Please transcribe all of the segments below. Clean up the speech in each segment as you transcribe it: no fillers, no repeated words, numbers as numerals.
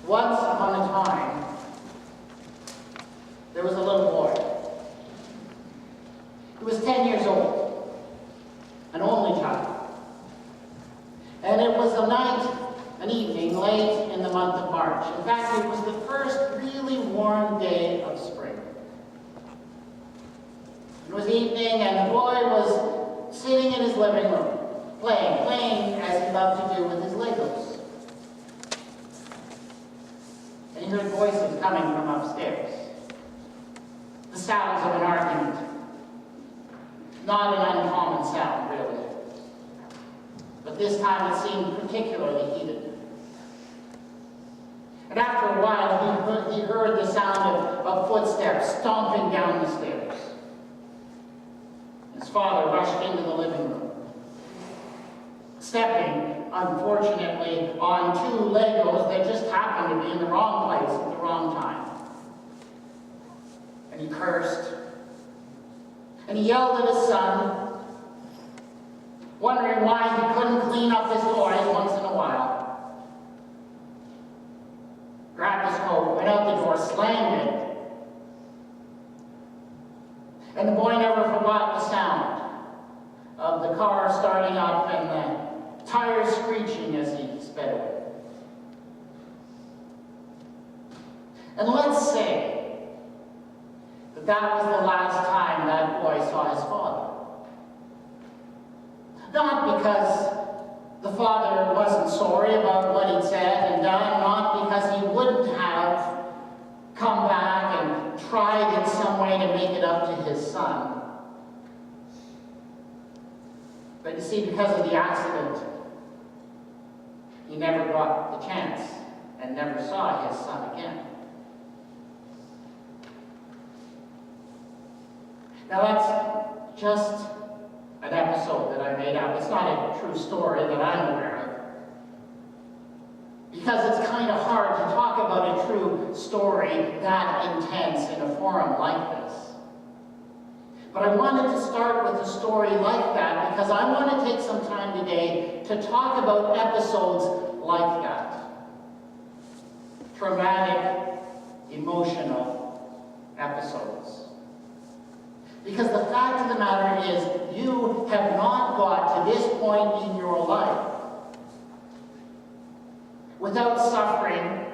Once upon a time, there was a little boy. He was 10 years old, an only child. And it was an evening late in the month of March. In fact, it was the first really warm day of spring. It was evening, and the boy was sitting in his living room, playing as he loved to do with his Legos. And he heard voices coming from upstairs. The sounds of an argument. Not an uncommon sound, really. But this time it seemed particularly heated. And after a while, he heard the sound of footsteps stomping down the stairs. His father rushed into the living room, stepping, unfortunately, on two Legos that just happened to be in the wrong place at the wrong time. And he cursed. And he yelled at his son, wondering why he couldn't clean up his toys once in a while. Grabbed his coat, went out the door, slammed it. And the boy never forgot the sound of the car starting up and the tires screeching as he sped away. And let's say that was the last time that boy saw his father. Not because the father wasn't sorry about what he'd said and done, not because he wouldn't have come back and tried in some way to make it up to his son. But you see, because of the accident, he never got the chance and never saw his son again. Now that's just an episode that I made up. It's not a true story that I'm aware of. Because it's kind of hard to talk about a true story that intense in a forum like this. But I wanted to start with a story like that because I want to take some time today to talk about episodes like that. Traumatic, emotional episodes. Because the fact of the matter is, you have not got to this point in your life without suffering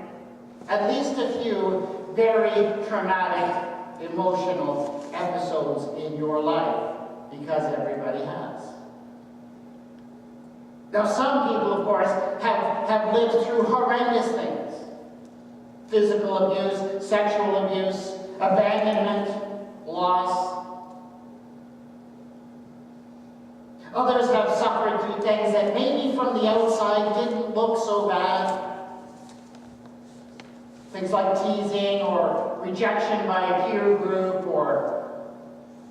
at least a few very traumatic, emotional episodes in your life, because everybody has. Now, some people, of course, have lived through horrendous things. Physical abuse, sexual abuse, abandonment, loss. Others have suffered through things that maybe from the outside didn't look so bad. Things like teasing or rejection by a peer group or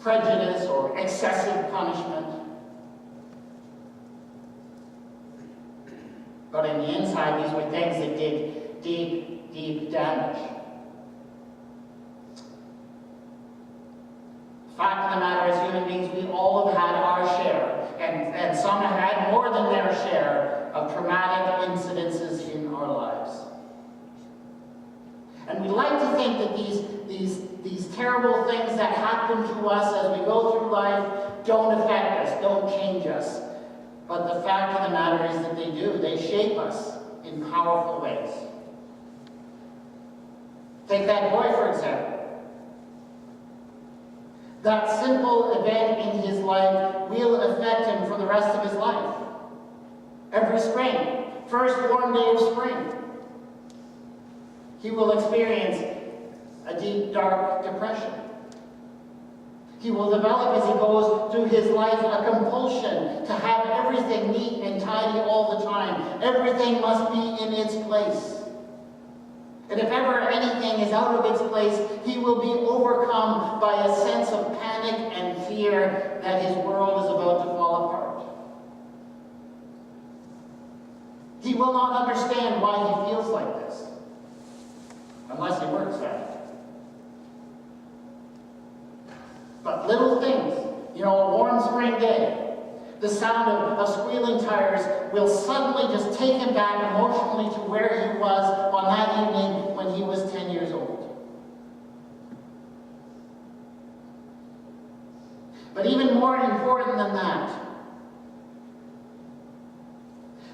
prejudice or excessive punishment. But in the inside, these were things that did deep, deep damage. The fact of the matter is, human beings, we all have had our share. And some have had more than their share of traumatic incidences in our lives. And we like to think that these terrible things that happen to us as we go through life don't affect us, don't change us. But the fact of the matter is that they do. They shape us in powerful ways. Take that boy, for example. That simple event in his life will affect him for the rest of his life. Every spring, first warm day of spring, he will experience a deep, dark depression. He will develop, as he goes through his life, a compulsion to have everything neat and tidy all the time. Everything must be in its place. And if ever anything is out of its place, he will be overcome by a sense of panic and fear that his world is about to fall apart. He will not understand why he feels like this, unless he works at it. But little things, a warm spring day, The sound of squealing tires will suddenly just take him back emotionally to where he was on that evening when he was 10 years old. But even more important than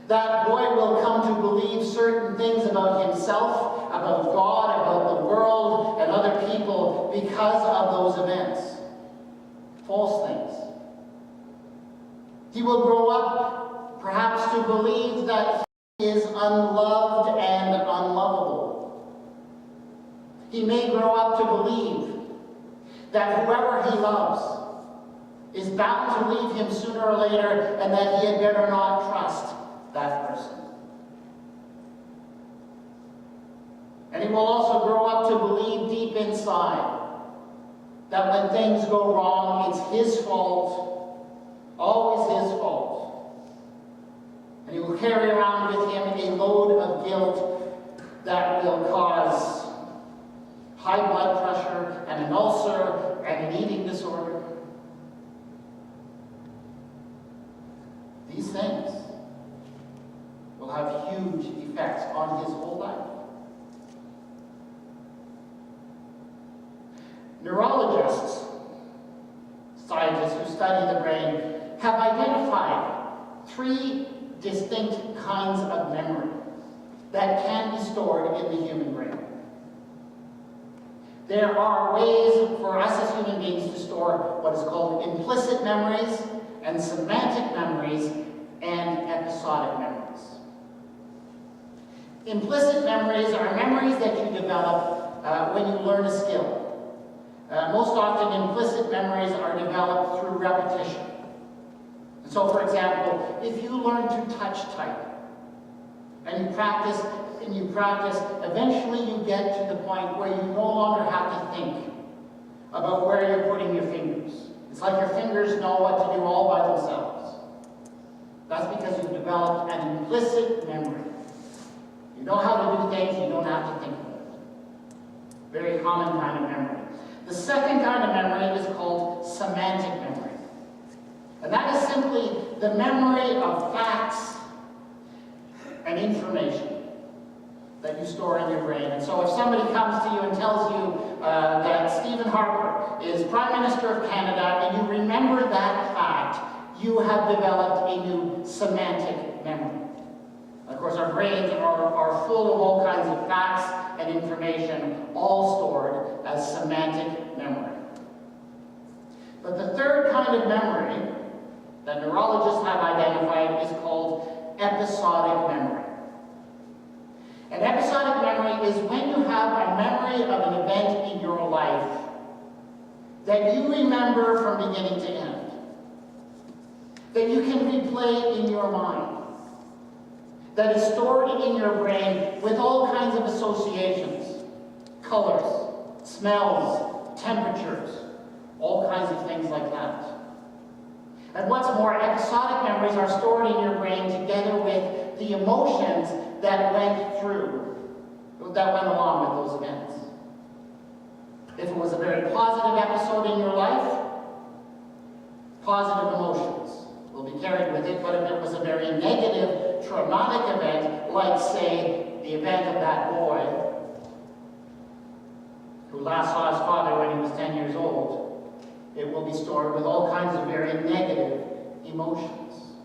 that boy will come to believe certain things about himself, about God, about the world, and other people because of those events. False things. He will grow up, perhaps, to believe that he is unloved and unlovable. He may grow up to believe that whoever he loves is bound to leave him sooner or later, and that he had better not trust that person. And he will also grow up to believe deep inside that when things go wrong, it's his fault, always his fault. And he will carry around with him a load of guilt that will cause high blood pressure and an ulcer and an eating disorder. These things will have huge effects on his whole life. Neurologists, scientists who study the brain, have identified 3 distinct kinds of memory that can be stored in the human brain. There are ways for us as human beings to store what is called implicit memories and semantic memories and episodic memories. Implicit memories are memories that you develop when you learn a skill. Most often, implicit memories are developed through repetition. So, for example, if you learn to touch type, and you practice, eventually you get to the point where you no longer have to think about where you're putting your fingers. It's like your fingers know what to do all by themselves. That's because you've developed an implicit memory. You know how to do things, you don't have to think about it. Very common kind of memory. The second kind of memory is called semantic memory. And that is simply the memory of facts and information that you store in your brain. And so if somebody comes to you and tells you that Stephen Harper is Prime Minister of Canada, and you remember that fact, you have developed a new semantic memory. Of course, our brains are full of all kinds of facts and information, all stored as semantic memory. But the third kind of memory that neurologists have identified is called episodic memory. And episodic memory is when you have a memory of an event in your life that you remember from beginning to end, that you can replay in your mind, that is stored in your brain with all kinds of associations, colors, smells, temperatures, all kinds of things like that. And what's more, episodic memories are stored in your brain together with the emotions that went along with those events. If it was a very positive episode in your life, positive emotions will be carried with it. But if it was a very negative, traumatic event, like, say, the event of that boy who last saw his father when he was 10 years old, it will be stored with all kinds of very negative emotions.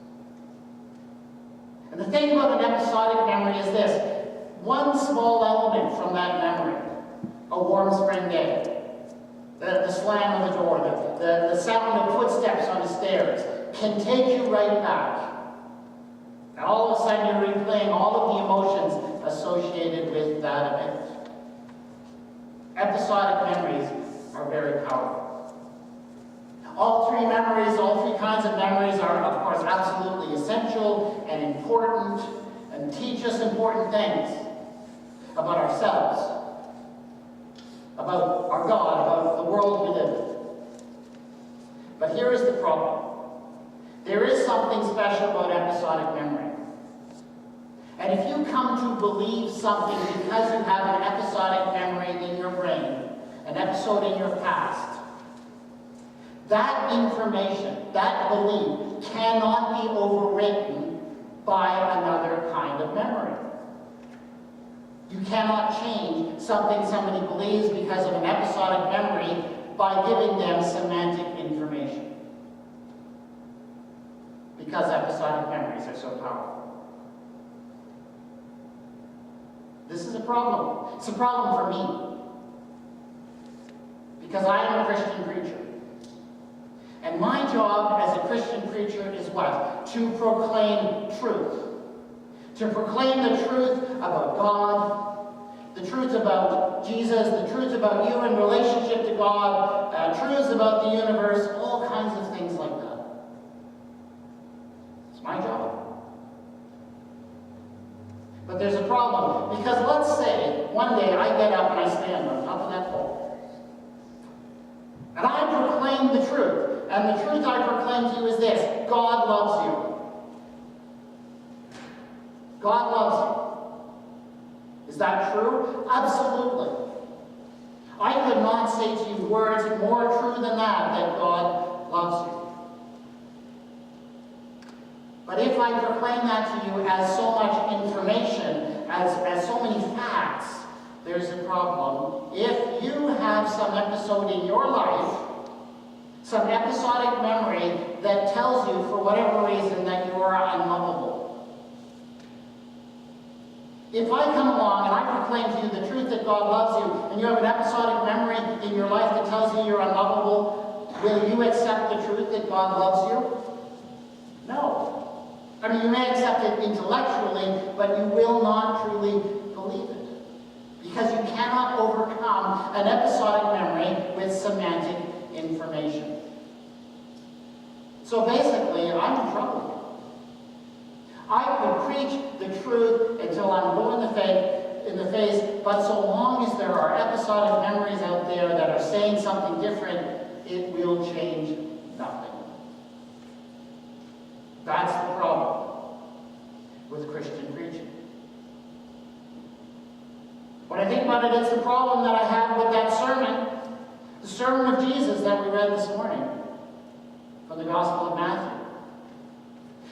And the thing about an episodic memory is this. One small element from that memory, a warm spring day, the slam of the door, the sound of footsteps on the stairs, can take you right back. And all of a sudden you're replaying all of the emotions associated with that event. Episodic memories are very powerful. All 3 memories, all 3 kinds of memories are, of course, absolutely essential and important and teach us important things about ourselves, about our God, about the world we live in. But here is the problem. There is something special about episodic memory. And if you come to believe something because you have an episodic memory in your brain, an episode in your past, That information, that belief, cannot be overwritten by another kind of memory. You cannot change something somebody believes because of an episodic memory by giving them semantic information. Because episodic memories are so powerful. This is a problem. It's a problem for me. Because I am a Christian preacher. And my job as a Christian preacher is what? To proclaim truth. To proclaim the truth about God, the truth about Jesus, the truth about you in relationship to God, truths about the universe, all kinds of things like that. It's my job. But there's a problem, because let's say one day I get up and I stand on top of that pole. And I proclaim the truth. And the truth I proclaim to you is this: God loves you. God loves you. Is that true? Absolutely. I could not say to you words more true than that God loves you. But if I proclaim that to you as so much information, as so many facts, there's a problem. If you have some episode in your life, some episodic memory that tells you for whatever reason that you are unlovable. If I come along and I proclaim to you the truth that God loves you, and you have an episodic memory in your life that tells you you're unlovable, will you accept the truth that God loves you? No. I mean, you may accept it intellectually, but you will not truly believe it. Because you cannot overcome an episodic memory with semantic information. So basically, I'm in trouble. I could preach the truth until I'm blue in the face, but so long as there are episodic memories out there that are saying something different, it will change nothing. That's the problem with Christian preaching. When I think about it, it's the problem that I have with that sermon, the sermon of Jesus that we read this morning from the Gospel of Matthew.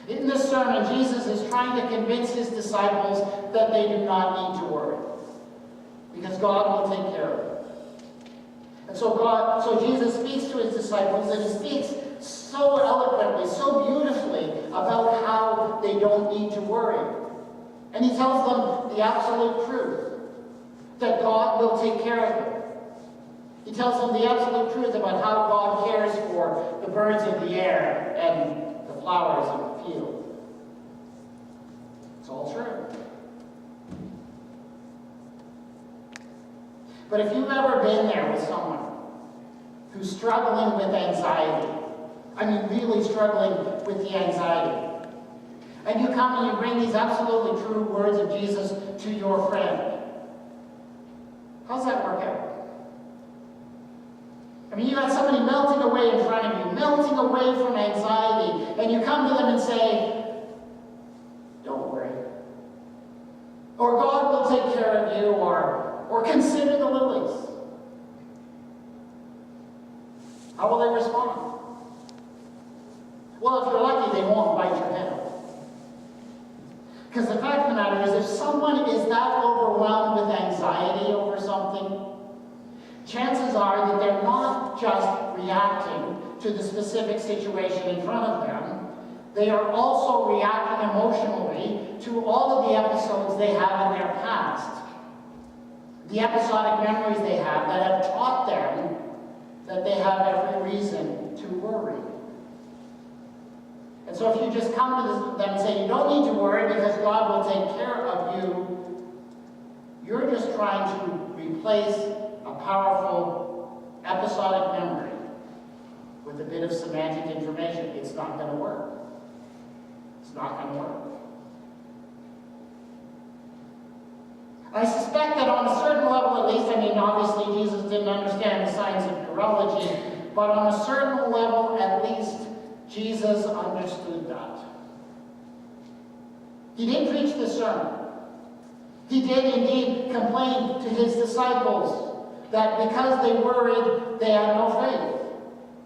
In this sermon, Jesus is trying to convince his disciples that they do not need to worry, because God will take care of it. And so Jesus speaks to his disciples, and he speaks so eloquently, so beautifully about how they don't need to worry. And he tells them the absolute truth, that God will take care of them. He tells them the absolute truth about how God cares for the birds of the air and the flowers of the field. It's all true. But if you've ever been there with someone who's struggling with anxiety, I mean really struggling with the anxiety, and you come and you bring these absolutely true words of Jesus to your friend, how's that work out? I mean, you got somebody melting away in front of you, melting away from anxiety, and you come to them and say, don't worry. Or God will take care of you, or consider the lilies. How will they respond? Well, if you're lucky, they won't bite your head off. Because the fact of the matter is, if someone is that overwhelmed with anxiety over something, chances are that they're not just reacting to the specific situation in front of them, they are also reacting emotionally to all of the episodes they have in their past. The episodic memories they have that have taught them that they have every reason to worry. And so if you just come to them and say, you don't need to worry because God will take care of you, you're just trying to replace a powerful episodic memory with a bit of semantic information. It's not going to work. It's not going to work. I suspect that on a certain level, at least, I mean, obviously Jesus didn't understand the science of neurology, but on a certain level, at least, Jesus understood that. He did preach the sermon. He did indeed complain to his disciples that because they worried, they had no faith.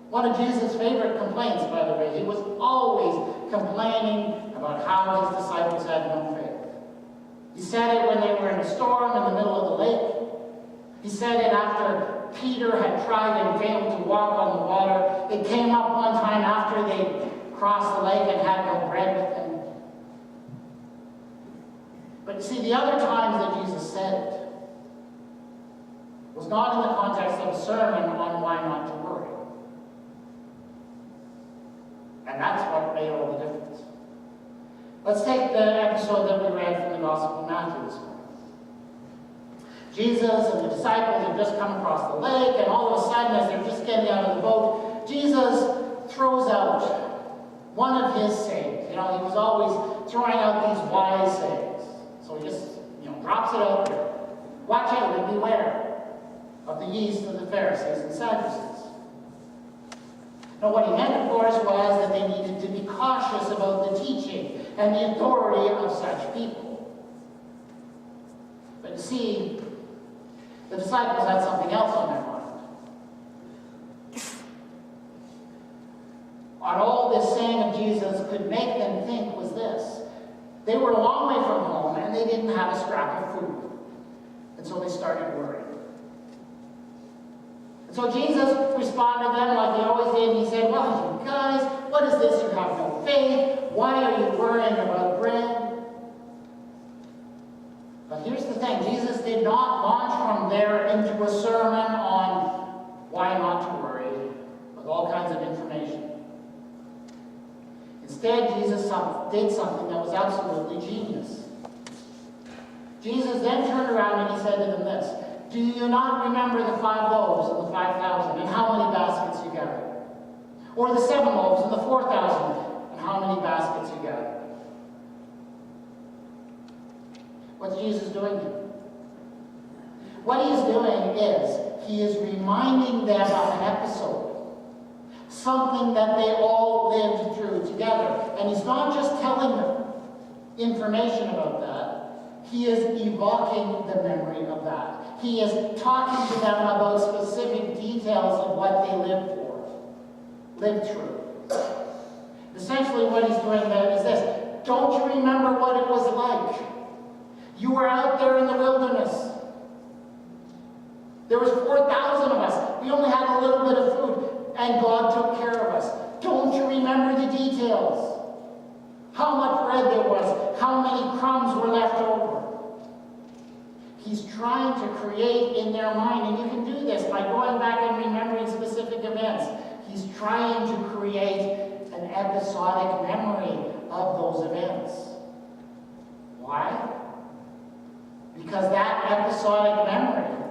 One of Jesus' favorite complaints, by the way, he was always complaining about how his disciples had no faith. He said it when they were in a storm in the middle of the lake. He said it after Peter had tried and failed to walk on the water. It came up one time after they crossed the lake and had no bread with them. But see, the other times that Jesus said it was not in the context of a sermon on why not to worry. And that's what made all the difference. Let's take the episode that we read from the Gospel of Matthew this morning. Jesus and the disciples have just come across the lake, and all of a sudden, as they're just getting out of the boat, Jesus throws out one of his sayings. He was always throwing out these wise sayings. So he just, drops it out there. Watch out and beware of the yeast of the Pharisees and Sadducees. Now, what he meant, of course, was that they needed to be cautious about the teaching and the authority of such people. But you see, the disciples had something else on their mind. And all this saying of Jesus could make them think was this. They were a long way from home, and they didn't have a scrap of food. And so they started worrying. And so Jesus responded to them like he always did, and he said, well, you guys, what is this? You have no faith. Why are you worrying about bread? But here's the thing. Jesus did not launch from there into a sermon on why not to worry, with all kinds of information. Instead, Jesus did something that was absolutely genius. Jesus then turned around and he said to them this, do you not remember the 5 loaves and the 5,000 and how many baskets you gathered? Or the 7 loaves and the 4,000 and how many baskets you gathered? What's Jesus doing here? What he is doing is he is reminding them of an episode. Something that they all lived through together. And he's not just telling them information about that. He is evoking the memory of that. He is talking to them about specific details of what they lived through. Essentially what he's doing there is this. Don't you remember what it was like? You were out there in the wilderness. There was 4,000 of us. We only had a little bit of food. And God took care of us. Don't you remember the details? How much bread there was, how many crumbs were left over. He's trying to create in their mind, and you can do this by going back and remembering specific events. He's trying to create an episodic memory of those events. Why? Because that episodic memory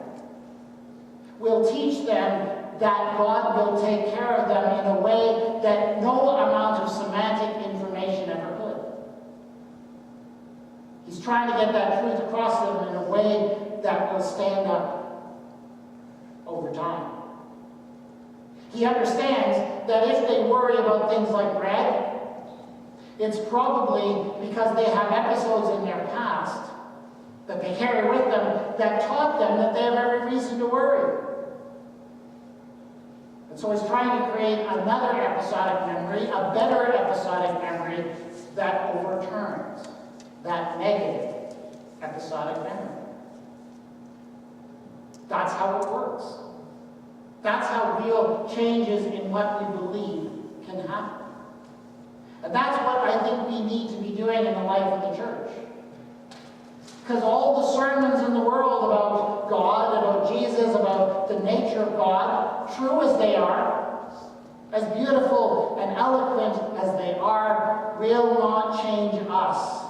will teach them that God will take care of them in a way that no amount of semantic information ever could. He's trying to get that truth across them in a way that will stand up over time. He understands that if they worry about things like bread, it's probably because they have episodes in their past that they carry with them that taught them that they have every reason to worry. And so he's trying to create another episodic memory, a better episodic memory that overturns that negative episodic memory. That's how it works. That's how real changes in what we believe can happen. And that's what I think we need to be doing in the life of the church. Because all the sermons in the world about God, about Jesus, about the nature of God, true as they are, as beautiful and eloquent as they are, will not change us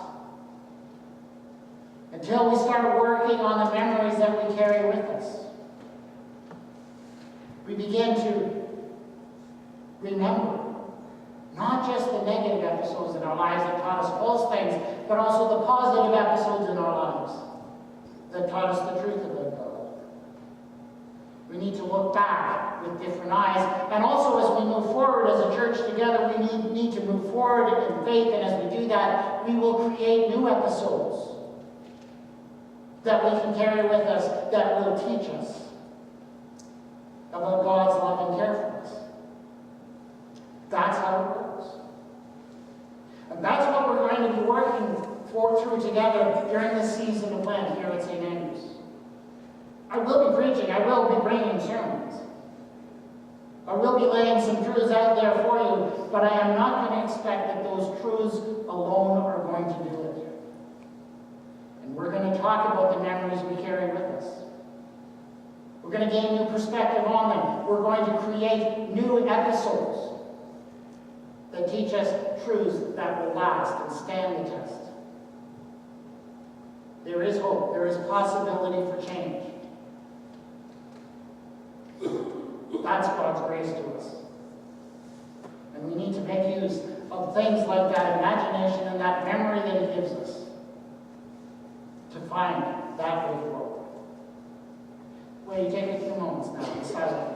until we start working on the memories that we carry with us. We begin to remember not just the negative episodes in our lives that taught us false things, but also the positive episodes in our lives that taught us the truth about God. We need to look back with different eyes. And also as we move forward as a church together, we need to move forward in faith. And as we do that, we will create new episodes that we can carry with us that will teach us about God's love and care for us. how it works. And that's what we're going to be working through together during this season of Lent here at St. Andrews. I will be preaching. I will be bringing sermons. I will be laying some truths out there for you, but I am not going to expect that those truths alone are going to do it. And we're going to talk about the memories we carry with us. We're going to gain new perspective on them. We're going to create new episodes that teach us truths that will last and stand the test. There is hope. There is possibility for change. That's God's grace to us. And we need to make use of things like that imagination and that memory that He gives us to find that way forward. Will you take a few moments now in silence?